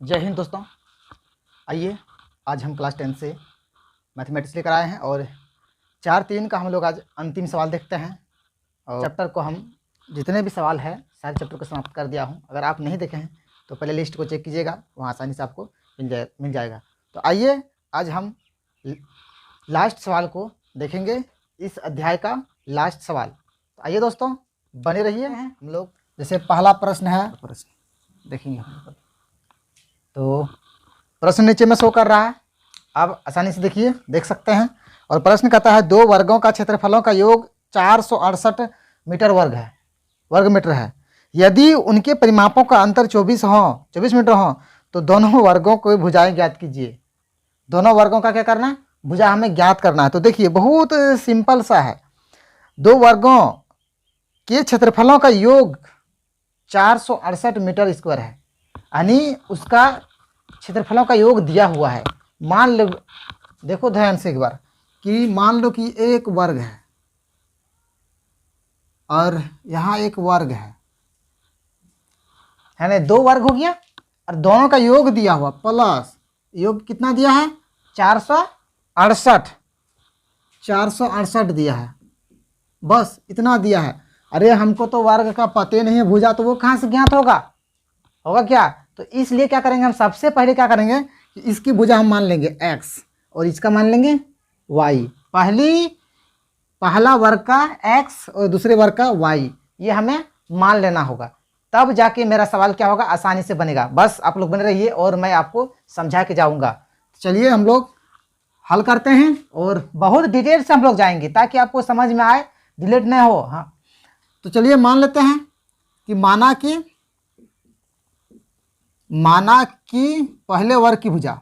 जय हिंद दोस्तों। आइए आज हम क्लास 10 से मैथमेटिक्स लेकर आए हैं और 4-3 का हम लोग आज अंतिम सवाल देखते हैं। और चैप्टर को हम जितने भी सवाल हैं सारे चैप्टर को समाप्त कर दिया हूं। अगर आप नहीं देखे हैं तो पहले लिस्ट को चेक कीजिएगा, वहाँ आसानी से आपको मिल जाएगा। तो आइए आज हम लास्ट सवाल को देखेंगे, इस अध्याय का लास्ट सवाल। तो आइए दोस्तों बने रहिए। हम लोग जैसे पहला प्रश्न है, प्रश्न देखेंगे हम। तो प्रश्न नीचे में शो कर रहा है, आप आसानी से देखिए, देख सकते हैं। और प्रश्न कहता है दो वर्गों का क्षेत्रफलों का योग 468 मीटर वर्ग मीटर है। यदि उनके परिमापों का अंतर 24 मीटर हो तो दोनों वर्गों को भुजाएं ज्ञात कीजिए। दोनों वर्गों का क्या करना है? भुजा हमें ज्ञात करना है। तो देखिए बहुत सिंपल सा है। दो वर्गों के क्षेत्रफलों का योग 468 मीटर स्क्वायर है, यानी उसका क्षेत्रफलों का योग दिया हुआ है। मान लो, देखो ध्यान से एक बार, कि मान लो कि एक वर्ग है और यहाँ एक वर्ग है ना, दो वर्ग हो गया और दोनों का योग दिया हुआ, प्लस योग कितना दिया है? 468 दिया है, बस इतना दिया है। अरे हमको तो वर्ग का पते नहीं है, भुजा तो वो कहाँ से ज्ञात होगा क्या? तो इसलिए क्या करेंगे हम, सबसे पहले क्या करेंगे कि इसकी भुजा हम मान लेंगे x और इसका मान लेंगे y। पहला वर्ग का x और दूसरे वर्ग का y, ये हमें मान लेना होगा, तब जाके मेरा सवाल क्या होगा, आसानी से बनेगा। बस आप लोग बने रहिए और मैं आपको समझा के जाऊंगा। चलिए हम लोग हल करते हैं और बहुत डिटेल से हम लोग जाएंगे ताकि आपको समझ में आए, डिलीट नहीं हो। हाँ, तो चलिए मान लेते हैं कि माना कि पहले वर्ग की भुजा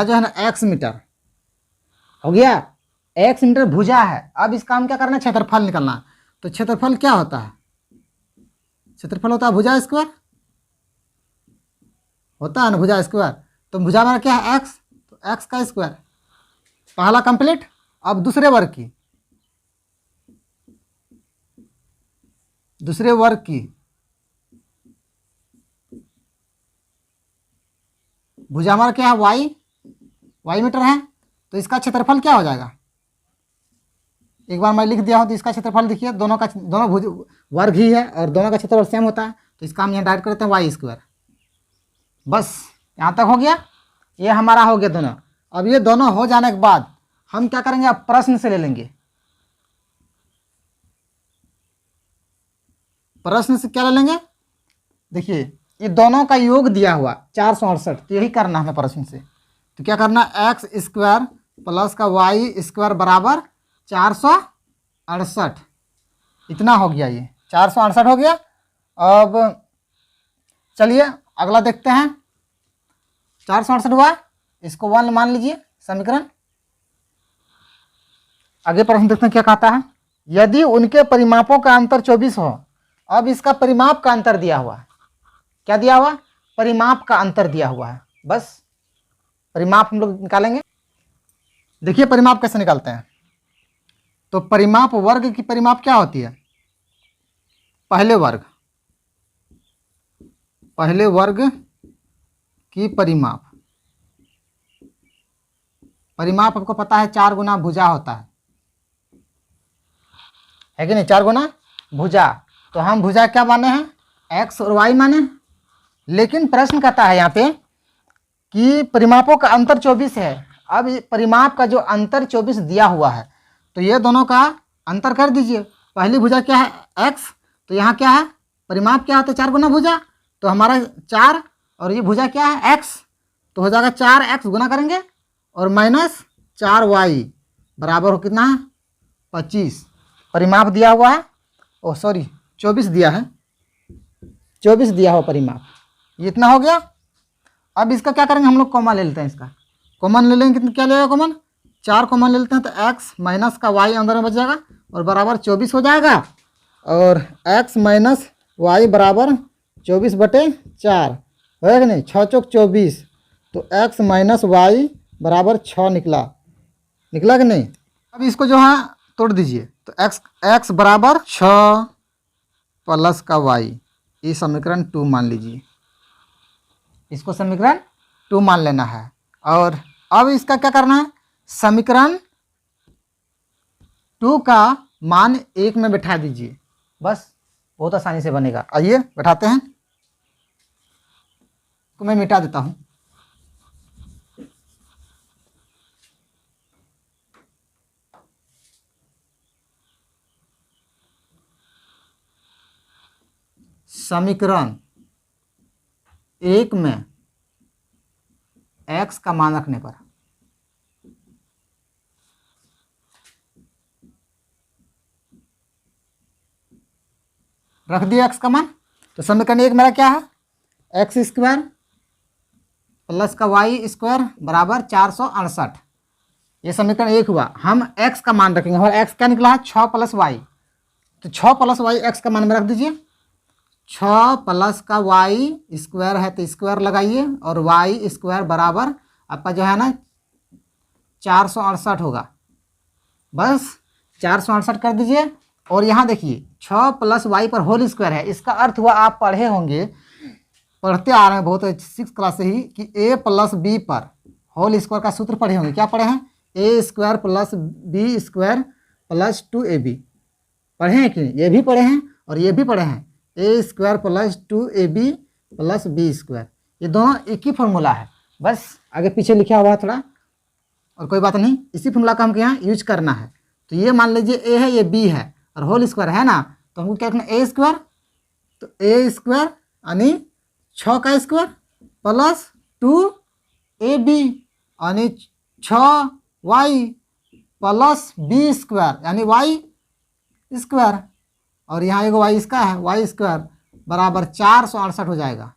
जो है ना x मीटर हो गया, x मीटर भुजा है। अब इसका हम क्या करना है, क्षेत्रफल निकालना है। तो क्षेत्रफल क्या होता है? क्षेत्रफल होता है भुजा स्क्वायर, होता है ना भुजा स्क्वायर। तो भुजा हमारा क्या है? x, तो x का स्क्वायर। पहला कंप्लीट। अब दूसरे वर्ग की भुजा हमारा क्या है? y मीटर है। तो इसका क्षेत्रफल क्या हो जाएगा? एक बार मैं लिख दिया हूं। तो इसका क्षेत्रफल देखिए, दोनों भुज वर्ग ही है और दोनों का क्षेत्रफल सेम होता है। तो इसका हम यहाँ डायरेक्ट करते हैं y स्क्वायर। बस यहाँ तक हो गया, ये हमारा हो गया दोनों। अब ये दोनों हो जाने के बाद हम क्या करेंगे, अब प्रश्न से ले लेंगे। प्रश्न से क्या ले लेंगे? देखिए ये दोनों का योग दिया हुआ 468, तो यही करना है हमें प्रश्न से। तो क्या करना, x स्क्वायर प्लस का y स्क्वायर बराबर 468, इतना हो गया। ये 468 हो गया। अब चलिए अगला देखते हैं। 468 हुआ, इसको 1 मान लीजिए समीकरण। आगे प्रश्न देखते हैं क्या कहता है। यदि उनके परिमापों का अंतर 24 हो। अब इसका परिमाप का अंतर दिया हुआ है, क्या दिया हुआ? परिमाप का अंतर दिया हुआ है। बस परिमाप हम लोग निकालेंगे। देखिए परिमाप कैसे निकालते हैं। तो परिमाप, वर्ग की परिमाप क्या होती है? पहले वर्ग की परिमाप आपको पता है 4 गुना भुजा होता है कि नहीं? 4 गुना भुजा। तो हम भुजा क्या माने हैं? x और y माने। लेकिन प्रश्न कहता है यहाँ पे कि परिमापों का अंतर 24 है। अब परिमाप का जो अंतर 24 दिया हुआ है, तो ये दोनों का अंतर कर दीजिए। पहली भुजा क्या है? x, तो यहाँ क्या है? परिमाप क्या होता है? 4 गुना भुजा। तो हमारा 4 और ये भुजा क्या है? x, तो हो जाएगा 4x गुना करेंगे और माइनस 4y बराबर हो कितना है? 25। परिमाप दिया हुआ है, 24 दिया है, 24 दिया हुआ परिमाप, ये इतना हो गया। अब इसका क्या करेंगे, हम लोग कॉमन ले लेते हैं। इसका कॉमन ले लेंगे, क्या लेगा कॉमन? 4 कॉमन ले लेते हैं, तो x माइनस का y अंदर में बच जाएगा और बराबर 24 हो जाएगा। और x माइनस वाई बराबर 24/4 है कि नहीं? 6 चौक 24, तो x माइनस वाई बराबर 6 निकला कि नहीं? अब इसको जो है तोड़ दीजिए तो x बराबर 6 प्लस का y, ये समीकरण 2 मान लीजिए, इसको समीकरण 2 मान लेना है। और अब इसका क्या करना है, समीकरण 2 का मान 1 में बैठा दीजिए, बस बहुत आसानी से बनेगा। आइए बैठाते हैं, तो मैं मिटा देता हूँ। समीकरण 1 में x का मान रखने पर रख दिया x का मान, तो समीकरण 1 मेरा क्या है, x स्क्वायर प्लस का y स्क्वायर बराबर 468। ये समीकरण 1 हुआ। हम x का मान रखेंगे, हमारा x क्या निकला है, 6 प्लस y, तो 6 प्लस y x का मान में रख दीजिए। 6 प्लस का y स्क्वायर है तो स्क्वायर लगाइए, और y स्क्वायर बराबर आपका जो है ना 468 होगा, बस 468 कर दीजिए। और यहाँ देखिए 6 प्लस वाई पर होल स्क्वायर है, इसका अर्थ हुआ, आप पढ़े होंगे, पढ़ते आ रहे हैं बहुत 6 क्लास से ही, कि a प्लस बी पर होल स्क्वायर का सूत्र पढ़े होंगे। क्या पढ़े हैं, a square plus B square plus 2ab, पढ़े हैं कि नहीं, ये भी पढ़े हैं और ये भी पढ़े हैं, a square plus 2ab plus B square, ये दोनों एक ही फॉर्मूला है, बस आगे पीछे लिखा हुआ है थोड़ा, और कोई बात नहीं, इसी फॉर्मूला का हमको यहाँ यूज करना है। तो ये मान लीजिए a है, ये b है, और होल स्क्वायर है ना, तो हमको क्या रखना, a स्क्वायर, तो a स्क्वायर यानी 6 का स्क्वायर प्लस 2ab यानी 6y प्लस b स्क्वायर यानी y स्क्वायर, और यहाँ एगो y इसका है, y स्क्वायर बराबर 468 हो जाएगा।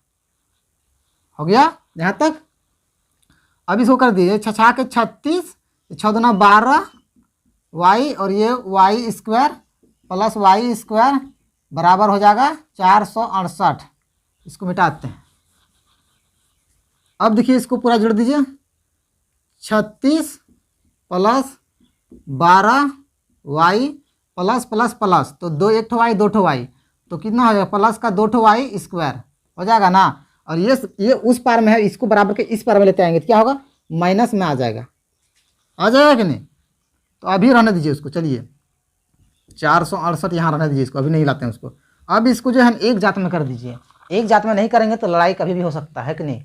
हो गया यहाँ तक। अब इसको कर दीजिए 6 के 36, 6 दूना 12 y, और ये y square plus y square बराबर हो जाएगा 468। इसको मिटाते हैं। अब देखिए इसको पूरा जोड़ दीजिए, 36 plus 12 y plus plus plus, तो 2 एक ठो y 2 ठो y, तो कितना हो जाएगा, प्लस का 2 ठो y स्क्वायर हो जाएगा ना। और ये उस पार में है, इसको बराबर के इस पार में लेते आएंगे तो क्या होगा, माइनस में आ जाएगा कि नहीं। तो अभी रहने दीजिए उसको, चलिए 468 यहाँ रहने दीजिए इसको, अभी नहीं लाते हैं उसको। अब इसको जो है एक जात में कर दीजिए, एक जात में नहीं करेंगे तो लड़ाई कभी भी हो सकता है कि नहीं,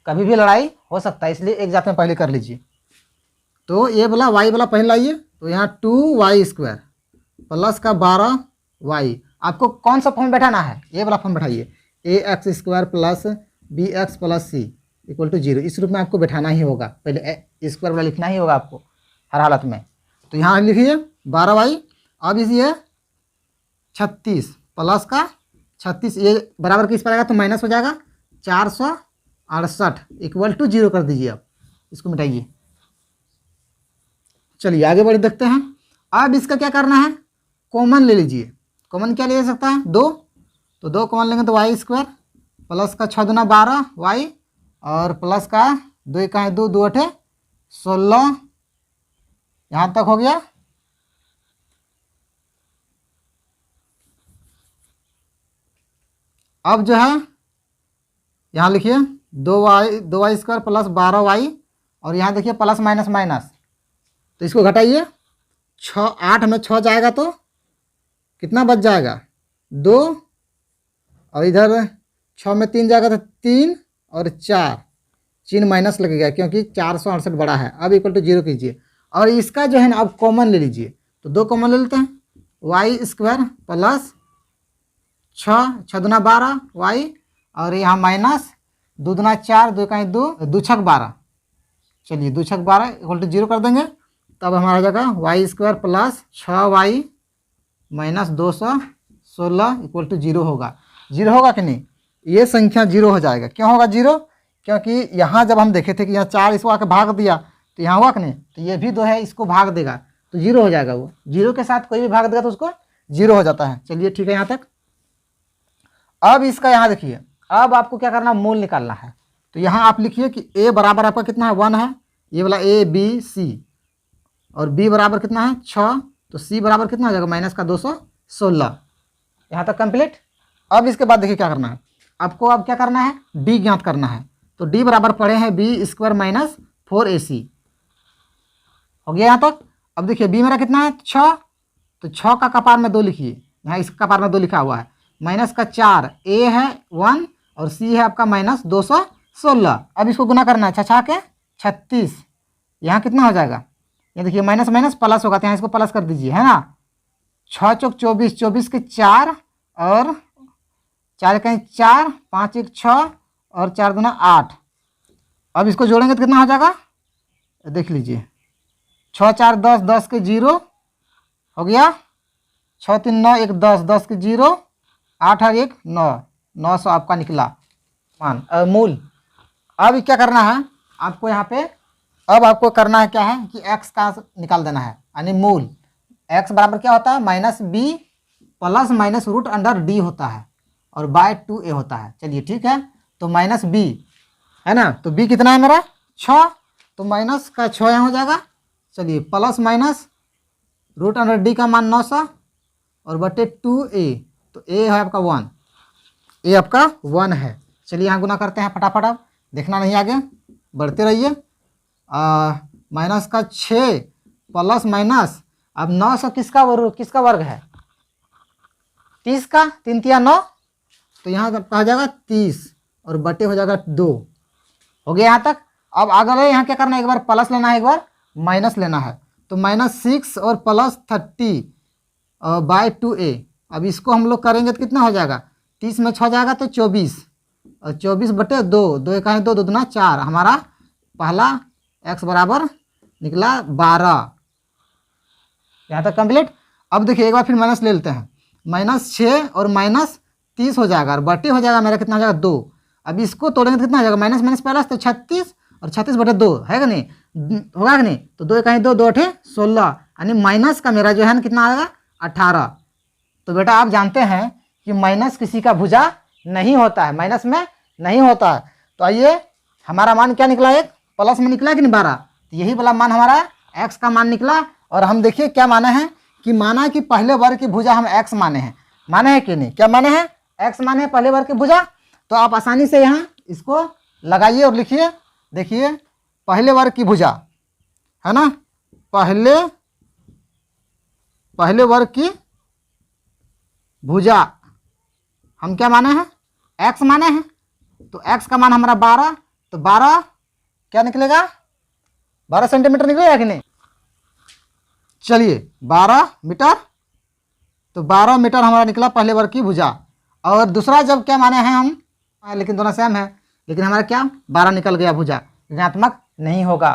कभी भी लड़ाई हो सकता है, इसलिए एक जात में पहले कर लीजिए। तो ये वाला y वाला पहले लाइए, तो यहाँ 2y स्क्वायर प्लस का 12y, आपको कौन सा फॉर्म बैठाना है, ये वाला फॉर्म बैठाइए, ax square plus bx plus c equal to 0, इस रूप में आपको बैठाना ही होगा, पहले स्क्वायर वाला लिखना ही होगा आपको हर हालत में। तो यहाँ लिखिए 12y, अब इसे 36 प्लस का 36, ये बराबर किस पर आएगा तो माइनस हो जाएगा, 468 इक्वल टू 0 कर दीजिए। अब इसको मिटाइए, चलिए आगे बढ़े देखते हैं। अब इसका क्या करना है, कॉमन ले लीजिए। कॉमन क्या ले सकता है, 2, तो 2 कॉमन लेंगे तो y स्क्वायर प्लस का 6 दूना 12 y, और प्लस का 2 का 2 2 8 16, यहाँ तक हो गया। अब जो है यहाँ लिखिए 2y स्क्वायर प्लस 12y, और यहाँ देखिए प्लस माइनस माइनस, तो इसको घटाइए, 8 में 6 जाएगा तो कितना बच जाएगा, 2, और इधर 6 में 3 जाएगा तो 3 और 4, चिन्ह माइनस लगेगा क्योंकि 468 बड़ा है। अब इक्वल टू 0 कीजिए, और इसका जो है ना अब कॉमन ले लीजिए, तो 2 कॉमन ले लेते हैं, y स्क्वायर प्लस 6 दूना 12 y, और यहाँ माइनस 2 दूना 4 2 का 2 2 छक 12, चलिए 2 छक 12 इक्वल टू 0 कर देंगे। तब हमारा आ जाएगा y square plus 6y minus 216 equal to 0 होगा। 0 होगा कि नहीं, ये संख्या 0 हो जाएगा। क्यों होगा 0, क्योंकि यहाँ जब हम देखे थे कि यहाँ 4 इसको आके भाग दिया तो यहाँ हुआ कि नहीं, तो ये भी 2 है, इसको भाग देगा तो 0 हो जाएगा। वो 0 के साथ कोई भी भाग देगा तो उसको 0 हो जाता है। चलिए ठीक है यहाँ तक। अब इसका यहाँ देखिए, अब आपको क्या करना, मूल निकालना है। तो यहाँ आप लिखिए कि a बराबर आपका कितना है, 1 है, ये वाला a b c, और b बराबर कितना है 6, तो सी बराबर कितना हो जाएगा माइनस का 216। यहाँ तक कंप्लीट। अब इसके बाद देखिए क्या करना है आपको, अब क्या करना है डी ज्ञात करना है। तो डी बराबर पढ़े हैं बी स्क्वायर माइनस 4ac हो गया यहाँ तक। अब देखिए बी मेरा कितना है 6, तो 6 का कपार में 2 लिखिए, यहाँ इस कपार में 2 लिखा हुआ है, माइनस का 4, ए है 1 और सी है आपका माइनस 216। अब इसको गुना करना है 6 के 36, यहाँ कितना हो जाएगा, ये देखिए माइनस माइनस प्लस होगा, तो यहाँ इसको प्लस कर दीजिए, है ना। 6 चौक 24, 24 के 4 और 4 कहीं 4, 5 1 6 और 4 दूना 8। अब इसको जोड़ेंगे तो कितना हो जाएगा, देख लीजिए 6 4 10, 10 के 0 हो गया, 6 3 9 1 10, 10 के 0, 8 और 1 9, 900 आपका निकला मान मूल। अब क्या करना है आपको यहाँ पे, अब आपको करना है क्या है कि x का निकाल देना है, यानी मूल। x बराबर क्या होता है minus B plus minus root under D होता है और बाय 2a होता है। चलिए ठीक है, तो माइनस बी है ना, तो b कितना है मेरा 6, तो माइनस का 6 यहाँ हो जाएगा। चलिए plus minus root under D का मान 900 और बटे 2a, तो a है आपका 1, a आपका 1 है। चलिए यहाँ गुना करते हैं फटाफट, अब देखना नहीं आगे बढ़ते रहिए। माइनस का 6 प्लस माइनस, अब 900 किसका वर्ग है 30 का, 3 तिया 9, तो यहाँ हो जाएगा 30 और बटे हो जाएगा 2 हो गया यहाँ तक। अब अगर यहाँ क्या करना है, एक बार प्लस लेना है एक बार माइनस लेना है, तो माइनस 6 और प्लस 30 बाय 2a। अब इसको हम लोग करेंगे तो कितना हो जाएगा, 30 में 6 जाएगा तो 24 और 24 बटे 2, 2 एक 2, 2 दूना 4, हमारा पहला x बराबर निकला 12। यहाँ तक कंप्लीट। अब देखिए एक बार फिर माइनस ले लेते हैं, माइनस 6 और माइनस 30 हो जाएगा और बटे हो जाएगा मेरा कितना हो जाएगा 2। अब इसको तोड़ेंगे तो कितना हो जाएगा, माइनस माइनस प्लस तो 36 और 36 बटे 2 है कि नहीं, होगा कि नहीं, तो 2 एक 2, 2 8 16, यानी माइनस का मेरा जो है ना कितना आएगा 18। तो बेटा आप जानते हैं कि माइनस किसी का भुजा नहीं होता है, माइनस में नहीं होता है। तो आइए हमारा मान क्या निकला, एक प्लस में निकला कि नहीं 12, तो यही वाला मान हमारा x का मान निकला। और हम देखिए क्या माने हैं कि माना कि पहले वर्ग की भुजा हम x माने हैं, माने हैं कि नहीं, क्या माने हैं x माने हैं पहले वर्ग की भुजा। तो आप आसानी से यहाँ इसको लगाइए और लिखिए, देखिए पहले वर्ग की भुजा है ना, पहले वर्ग की भुजा हम क्या माने हैं x माने हैं, तो x का मान हमारा 12, तो 12 क्या निकलेगा 12 सेंटीमीटर निकलेगा कि नहीं। चलिए 12 मीटर, तो 12 मीटर हमारा निकला पहले वर्ग की भुजा। और दूसरा जब क्या माने हैं हम, लेकिन दोनों सेम है, लेकिन हमारा क्या 12 निकल गया भुजा, ऋणात्मक नहीं होगा।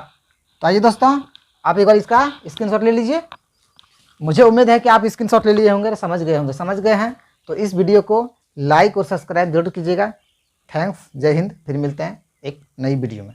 तो आइए दोस्तों आप एक बार इसका स्क्रीनशॉट ले लीजिए, मुझे उम्मीद है कि आप स्क्रीनशॉट ले लिए होंगे, समझ गए हैं तो इस वीडियो को लाइक और सब्सक्राइब जरूर कीजिएगा। थैंक्स, जय हिंद, फिर मिलते हैं एक नई वीडियो में।